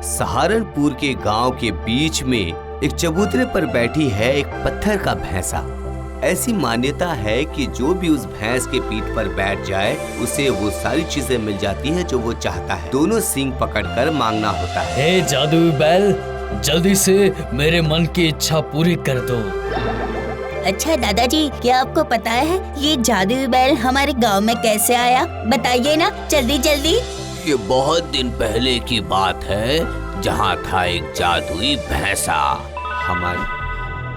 सहारनपुर के गांव के बीच में एक चबूतरे पर बैठी है एक पत्थर का भैंसा। ऐसी मान्यता है कि जो भी उस भैंस के पीठ पर बैठ जाए उसे वो सारी चीजें मिल जाती है जो वो चाहता है। दोनों सींग पकड़कर मांगना होता है। हे जादुई बैल, जल्दी से मेरे मन की इच्छा पूरी कर दो। अच्छा दादाजी, क्या आपको पता है ये जादुई बैल हमारे गांव में कैसे आया? बताइए ना, जल्दी जल्दी। ये बहुत दिन पहले की बात है, जहाँ था एक जादुई भैंसा।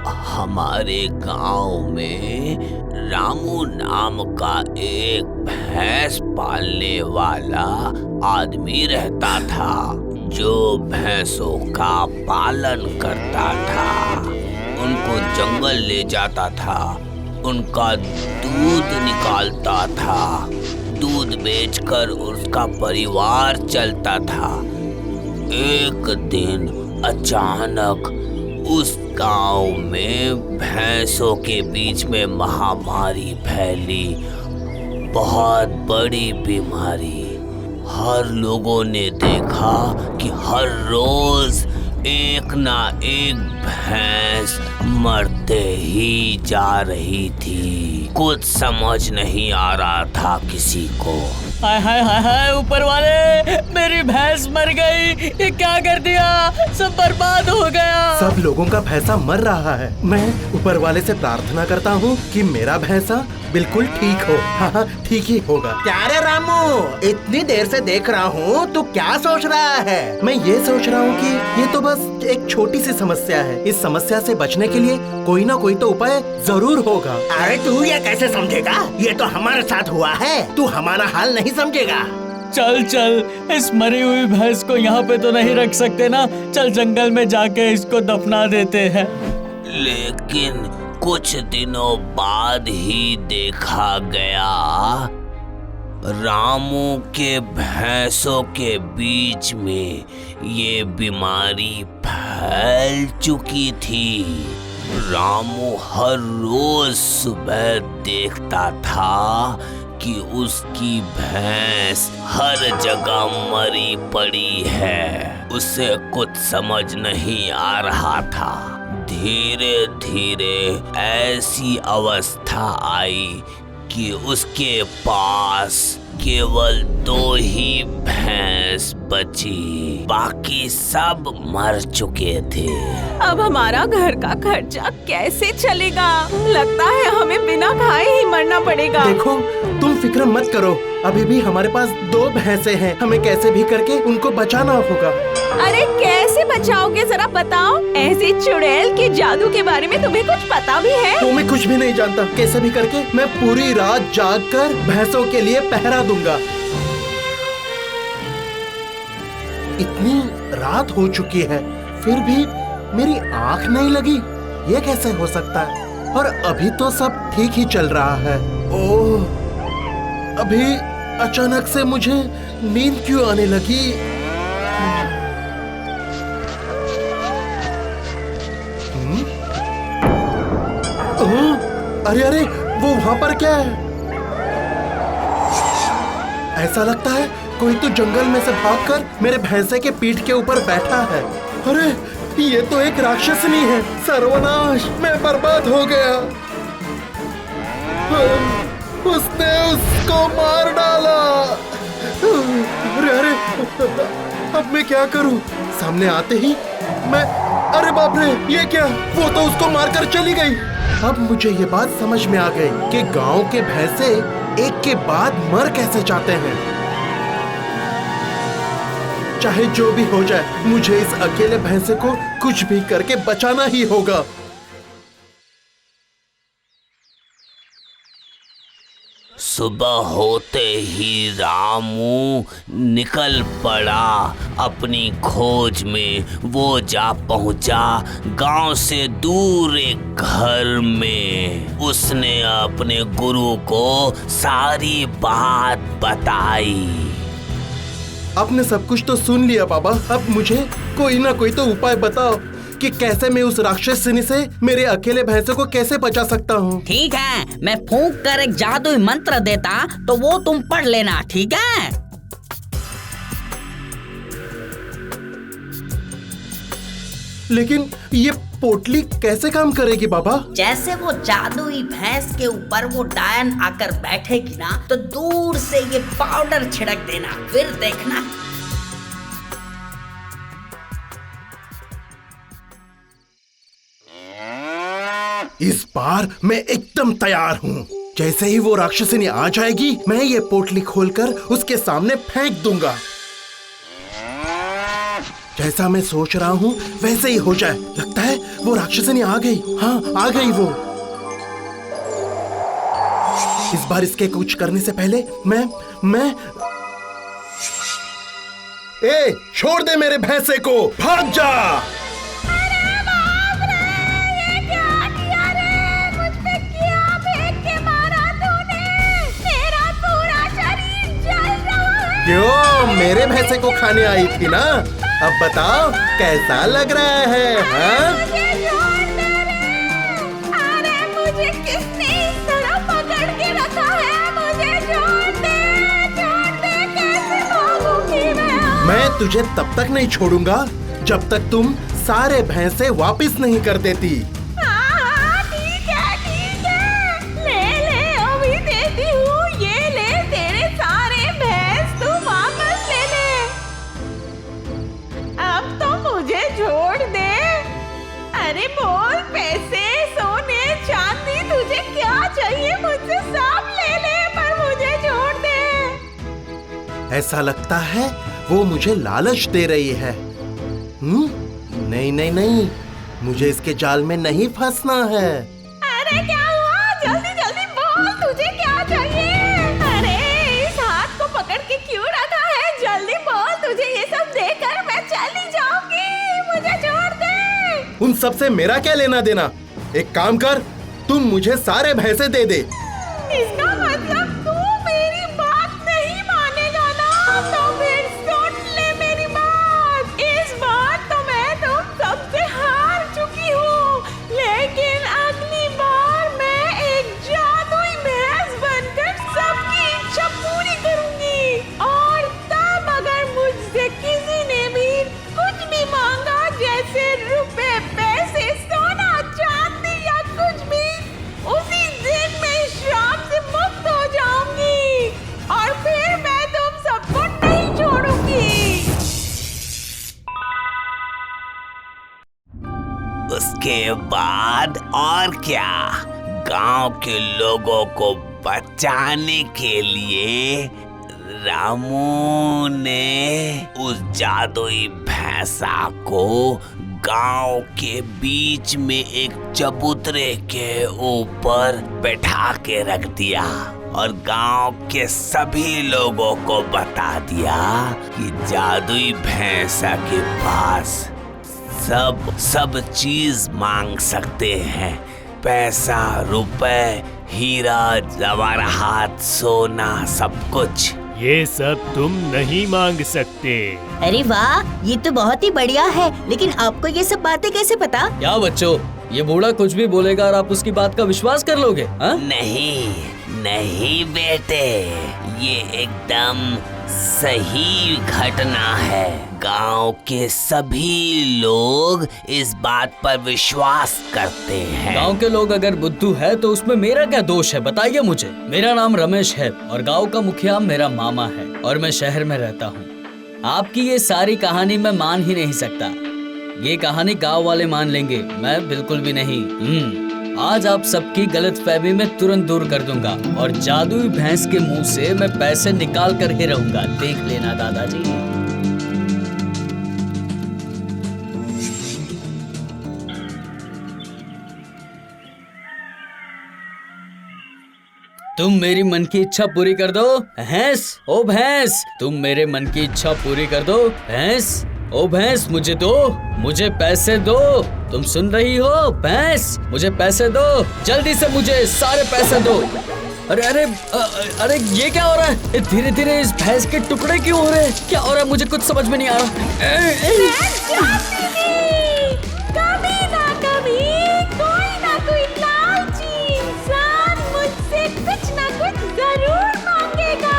हमारे गांव में रामू नाम का एक भैंस पालने वाला आदमी रहता था, जो भैंसों का पालन करता था। उनको जंगल ले जाता था, उनका दूध निकालता था, दूध बेचकर उसका परिवार चलता था। एक दिन अचानक उस गांव में भैंसों के बीच में महामारी फैली, बहुत बड़ी बीमारी। हर लोगों ने देखा कि हर रोज एक ना एक भैंस मरते ही जा रही थी। कुछ समझ नहीं आ रहा था किसी को। हाय हाय हाय हाय, ऊपर वाले, मेरी भैंस मर गई। ये क्या कर दिया? सब बर्बाद हो गया। सब लोगों का भैंसा मर रहा है। मैं ऊपर वाले से प्रार्थना करता हूँ कि मेरा भैंसा बिल्कुल ठीक हो। हाँ, ठीक ही होगा। क्या रे रामू, इतनी देर से देख रहा हूँ, तू क्या सोच रहा है? मैं ये सोच रहा हूँ कि ये तो बस एक छोटी सी समस्या है। इस समस्या से बचने के लिए कोई ना कोई तो उपाय जरूर होगा। अरे तू ये कैसे समझेगा? ये तो हमारे साथ हुआ है, तू हमारा हाल नहीं समझेगा। चल चल, इस मरी हुई भैंस को यहाँ पे तो नहीं रख सकते ना। चल जंगल में जाके इसको दफना देते हैं। लेकिन कुछ दिनों बाद ही देखा गया, रामू के भैंसों के बीच में ये बीमारी फैल चुकी थी। रामू हर रोज सुबह देखता था कि उसकी भैंस हर जगह मरी पड़ी है। उसे कुछ समझ नहीं आ रहा था। धीरे धीरे ऐसी अवस्था आई कि उसके पास केवल 2 ही भैंस बची, बाकी सब मर चुके थे। अब हमारा घर का खर्चा कैसे चलेगा? लगता है हमें बिना खाए ही मरना पड़ेगा। देखो, तुम फिक्र मत करो, अभी भी हमारे पास 2 भैंसे हैं। हमें कैसे भी करके उनको बचाना होगा। अरे कैसे बचाओगे, जरा बताओ। ऐसे चुड़ैल के जादू के बारे में तुम्हें कुछ पता भी है? तो मैं कुछ भी नहीं जानता। कैसे भी करके मैं पूरी रात जागकर भैंसों के लिए पहरा दूंगा। इतनी रात हो चुकी है, फिर भी मेरी आंख नहीं लगी। ये कैसे हो सकता है? और अभी तो सब ठीक ही चल रहा है। ओह, अभी अचानक से मुझे नींद क्यों आने लगी? अरे अरे, वो वहाँ पर क्या है? ऐसा लगता है कोई तो जंगल में से भागकर मेरे भैंसे के पीठ के ऊपर बैठा है। अरे, ये तो एक राक्षसनी है। सर्वनाश, मैं बर्बाद हो गया। उसने उसको मार डाला। अरे अरे, अब मैं क्या करूं? सामने आते ही मैं, अरे बाप रे, ये क्या? वो तो उसको मारकर चली गई। अब मुझे ये बात समझ में आ गई कि गांव के भैंसे एक के बाद मर कैसे जाते हैं। चाहे जो भी हो जाए, मुझे इस अकेले भैंसे को कुछ भी करके बचाना ही होगा। सुबह होते ही रामू निकल पड़ा अपनी खोज में। वो जा पहुंचा गांव से दूर एक घर में। उसने अपने गुरु को सारी बात बताई। आपने सब कुछ तो सुन लिया बाबा, अब मुझे कोई ना कोई तो उपाय बताओ कि कैसे मैं उस राक्षसनी से मेरे अकेले भैंसे को कैसे बचा सकता हूँ। ठीक है, मैं फूंक कर एक जादुई मंत्र देता तो वो तुम पढ़ लेना, ठीक है? लेकिन ये पोटली कैसे काम करेगी बाबा? जैसे वो जादुई भैंस के ऊपर वो डायन आकर बैठेगी ना, तो दूर से ये पाउडर छिड़क देना, फिर देखना। इस बार मैं एकदम तैयार हूँ। जैसे ही वो राक्षसिनी आ जाएगी, मैं ये पोटली खोलकर उसके सामने फेंक दूंगा। जैसा मैं सोच रहा हूँ वैसे ही हो जाए। लगता है वो राक्षसिनी आ गई। हाँ, आ गई वो। इस बार इसके कुछ करने से पहले मैं ए, छोड़ दे मेरे भैंसे को, भाग जा। क्यों, मेरे भैंसे को खाने आई थी ना? अब बताओ कैसा लग रहा है? हाँ? अरे मुझे किसने इस तरह पकड़ के रखा है? मुझे छोड़ दे, कैसे भागूंगी मैं तुझे तब तक नहीं छोड़ूंगा जब तक तुम सारे भैंसे वापस नहीं कर देती। ठीक है, ले अभी देती हूँ। ये ले तेरे सारे भैंस, तू वापस ले ले। अब तो मुझे छोड़ दे। अरे बोल, पैसे, सोने, चांदी, तुझे क्या चाहिए मुझसे सब ले ले, पर मुझे छोड़ दे। ऐसा लगता है वो मुझे लालच दे रही है। नहीं, मुझे इसके जाल में नहीं फंसना है। अरे क्या हुआ? जल्दी बोल, तुझे क्या चाहिए? अरे इस हाथ को पकड़ के क्यों रखा है? जल्दी बोल, तुझे ये सब देकर मैं चली जाऊंगी। मुझे छोड़ दे। उन सब से मेरा क्या लेना देना? एक काम कर, तुम मुझे सारे भैंसे दे दे। इसका मतलब तू मेरी बात नहीं मानेगा ना? तो फिर सुन ले मेरी बात। इस बार तो मैं तुम सबसे हार चुकी हूँ, लेकिन अगली बार मैं एक जादुई भैंस बनकर सबकी इच्छा पूरी करूंगी। और तब अगर मुझसे किसी ने भी कुछ भी मांगा, जैसे रुपए, पैसे, सोना, चांदी या कुछ भी, उसी दिन मैं श्राप से मुक्त हो जाऊंगी और फिर मैं तुम सबको नहीं छोड़ूंगी। उसके बाद और क्या, गांव के लोगों को बचाने के लिए रामू ने उस जादुई भैंसा को गांव के बीच में एक चबूतरे के ऊपर बैठा के रख दिया और गांव के सभी लोगों को बता दिया कि जादुई भैंसा के पास सब चीज मांग सकते हैं। पैसा, रुपए, हीरा, जवाहरात, सोना, सब कुछ। ये सब तुम नहीं मांग सकते। अरे वाह, ये तो बहुत ही बढ़िया है। लेकिन आपको ये सब बातें कैसे पता? क्या बच्चों, ये बूढ़ा कुछ भी बोलेगा और आप उसकी बात का विश्वास कर लोगे? हाँ? नहीं बेटे, ये एकदम सही घटना है। गांव के सभी लोग इस बात पर विश्वास करते हैं। गांव के लोग अगर बुद्धू है तो उसमें मेरा क्या दोष है, बताइए मुझे। मेरा नाम रमेश है और गांव का मुखिया मेरा मामा है और मैं शहर में रहता हूँ। आपकी ये सारी कहानी मैं मान ही नहीं सकता। ये कहानी गांव वाले मान लेंगे, मैं बिल्कुल भी नहीं। आज आप सबकी गलतफहमी में तुरंत दूर कर दूंगा और जादुई भैंस के मुंह से मैं पैसे निकाल कर ही रहूंगा। देख लेना दादाजी। तुम मेरी मन की इच्छा पूरी कर दो भैंस। ओ भैंस, तुम मेरे मन की इच्छा पूरी कर दो भैंस। ओ भैंस, मुझे दो, मुझे पैसे दो। तुम सुन रही हो भैंस? मुझे पैसे दो, जल्दी से मुझे सारे पैसे दो। अरे अरे अरे ये क्या हो रहा है? धीरे धीरे इस भैंस के टुकड़े क्यों हो रहे हैं? क्या हो रहा है? मुझे कुछ समझ में नहीं आ रहा। कभी ना कभी कोई ना कोई लालची इंसान मुझसे कुछ ना कुछ जरूर मांगेगा।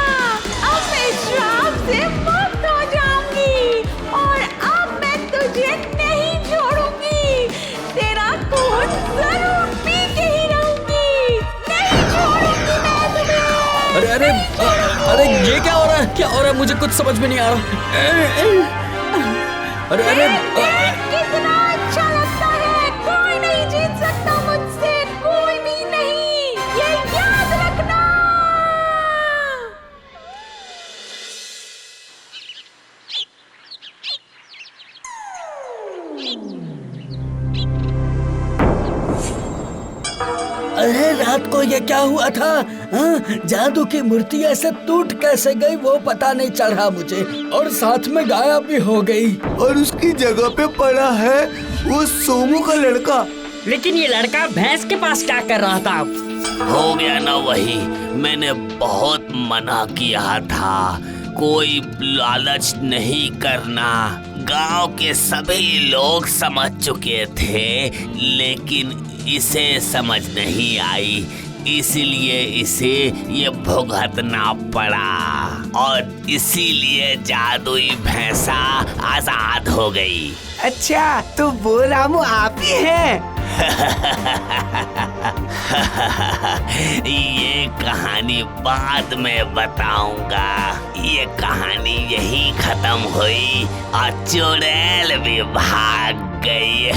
अब मैं श्राप से मुक्त हो जाऊंगी और अब मैं तुझे नहीं छोड़ूंगी। ये क्या हो रहा है? क्या हो रहा है? मुझे कुछ समझ में नहीं आ रहा। अरे अरे कितना अच्छा लगता है। कोई नहीं जीत सकता मुझसे, कोई भी नहीं, ये याद रखना। अरे रात को ये क्या हुआ था? हाँ? जादू की मूर्ति ऐसे टूट कैसे गई वो पता नहीं चल रहा मुझे, और साथ में गायब भी हो गई। और उसकी जगह पे पड़ा है वो सोमू का लड़का। लेकिन ये लड़का भैंस के पास क्या कर रहा था? हो गया ना वही, मैंने बहुत मना किया था, कोई लालच नहीं करना। गांव के सभी लोग समझ चुके थे, लेकिन इसे समझ नहीं आई, इसीलिए इसे ये भुगतना पड़ा और इसीलिए जादुई भैंसा आजाद हो गई। अच्छा, तो वो रामू आप ही हैं? ये कहानी बाद में बताऊंगा। ये कहानी यही खत्म हुई और चुड़ैल भी भाग गई।